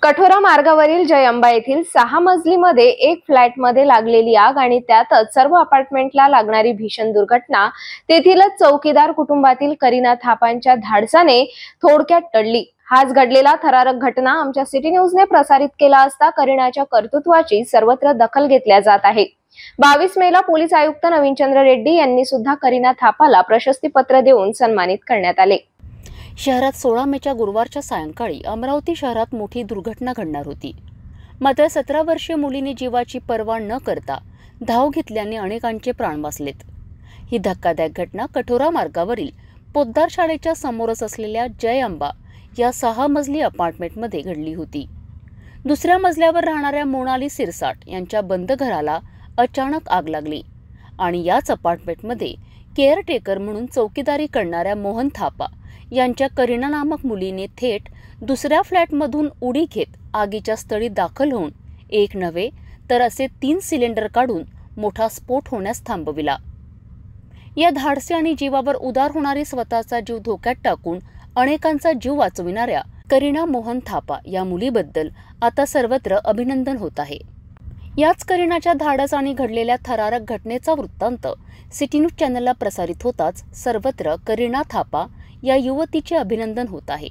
कठोरा मार्गावरील जयंबा येथील 6 मजलीमध्ये एक फ्लॅटमध्ये लागलेली आग आणि त्यातच सर्व अपार्टमेंटला लागणारी भीषण दुर्घटना तेथीलच चौकीदार कुटुंबातील करीना थापांच्या धाडसाने थोडक्यात टळली। हाच घडलेला थरारक घटना आमच्या सिटी न्यूजने प्रसारित केला असता करीनाच्या कर्तृत्वाची सर्वत्र दखल घेतल्या जात आहे। 22 मेला पोलीस आयुक्त नवीनचंद्र रेड्डी यांनी सुद्धा करीना थापाला प्रशस्ती पत्र देऊन सन्मानित करण्यात आले। शहरात 16 मेच्या गुरुवारच्या सायंकाळी अमरावती शहरात मोठी दुर्घटना घडणार होती। मात्र 17 वर्षीय मुलीने जीवाची पर्वा न करता धाव घेतल्याने अनेकांचे प्राण वाचलेत। ही धक्कादायक घटना कठोरा मार्गावरील पोद्दार शाळेच्या समोरच असलेल्या जयंबा या 6 मजली अपार्टमेंटमध्ये घडली होती। दुसऱ्या मजल्यावर राहणाऱ्या मोनाली सिरसाट यांच्या बंद घराला अचानक आग लागली आणि याच अपार्टमेंटमध्ये केअरटेकर म्हणून चौकीदारी करणाऱ्या मोहन थापा यांच्या करीना नामक मुलीने थेट दुसऱ्या फ्लॅटमधून उडी घेत आगीच्या स्थळी दाखल होऊन एक नव्हे तर असे 3 सिलेंडर काढून मोठा स्फोट होण्यास थांबविला। या धाडसी आणि जीवावर उदार होणारी स्वतःचा जीव धोक्यात टाकून अनेकांचा जीव वाचविणाऱ्या करीना मोहन थापा या मुलीबद्दल आता सर्वत्र अभिनंदन होत आहे। याच करीनाच्या धाडस आणि घडलेल्या थरारक घटनेचा वृत्तांत सिटी न्यूज चॅनलला प्रसारित होताच सर्वत्र करीना थापा या युवतीचे अभिनंदन होत आहे।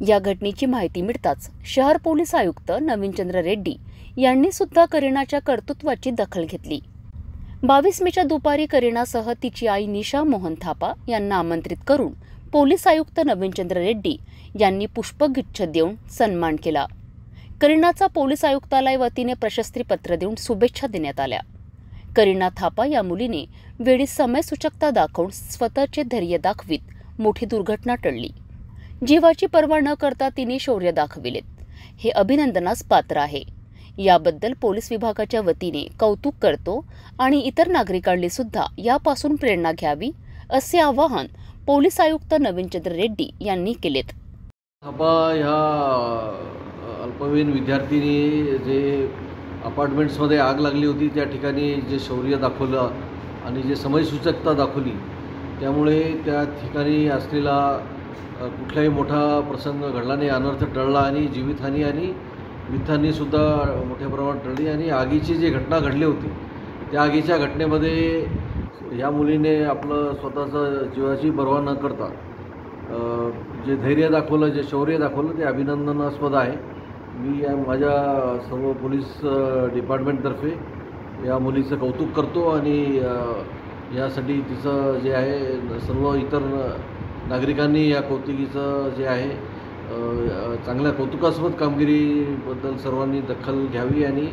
या घटनेची माहिती मिळताच शहर पोलीस आयुक्त नवीनचंद्र रेड्डी यांनी सुद्धा करीनाच्या कर्तृत्वाची दखल घेतली। 22 मेच्या दुपारी करीनासह तिची आई निशा मोहन थापा यांना आमंत्रित करून पोलीस आयुक्त नवीनचंद्र रेड्डी यांनी पुष्पगुच्छ देऊन सन्मान केला। करीनाचा पोलीस आयुक्तालय वतीने प्रशस्ती पत्र देऊन शुभेच्छा देण्यात आल्या। करीना थापा या मुलीने वेळी समयसूचकता दाखवून स्वतःचे धैर्य दाखवीत मोठी दुर्घटना टळली। जीवाची पर्वा न करता तिने शौर्य दाखविलेत, हे अभिनंदनास पात्र आहे। याबद्दल पोलीस विभागाच्या वतीने कौतुक करतो आणि इतर नागरिकांनी सुद्धा यापासून प्रेरणा घ्यावी असे आवाहन पोलीस आयुक्त नवीनचंद्र रेड्डी यांनी केलेत। थापा ह्या अल्पवयीन विद्यार्थीनी जे अपार्टमेंट्समध्ये आग लागली होती त्या ठिकाणी जे शौर्य दाखवलं आणि जे समयसूचकता दाखवली त्यामुळे त्या ठिकाणी असलेला कुठलाही मोठा प्रसंग घडला नाही, अनर्थ टळला आणि जीवितहानी आणि वित्तहानीसुद्धा मोठ्या प्रमाणात टळली। आणि आगीची जी घटना घडली होती त्या आगीच्या घटनेमध्ये या मुलीने आपलं स्वतःचं जीवाची पर्वा न करता जे धैर्य दाखवलं, जे शौर्य दाखवलं ते अभिनंदनास्पद आहे। मी माझ्या सर्व पोलीस डिपार्टमेंटतर्फे या मुलीचं कौतुक करतो आणि यासाठी तिचं जे आहे सर्व इतर नागरिकांनी या कौतुकीचं जे आहे चांगल्या कौतुकास्पद कामगिरीबद्दल सर्वांनी दखल घ्यावी आणि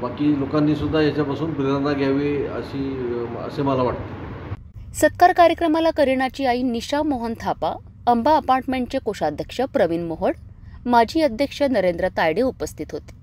बाकी लोकांनी सुद्धा याच्यापासून प्रेरणा घ्यावी असे मला वाटते। सत्कार कार्यक्रमाला करीनाची आई निशा मोहन थापा, अंबा अपार्टमेंटचे कोषाध्यक्ष प्रवीण मोहोळ, माजी अध्यक्ष नरेंद्र तायडे उपस्थित होते।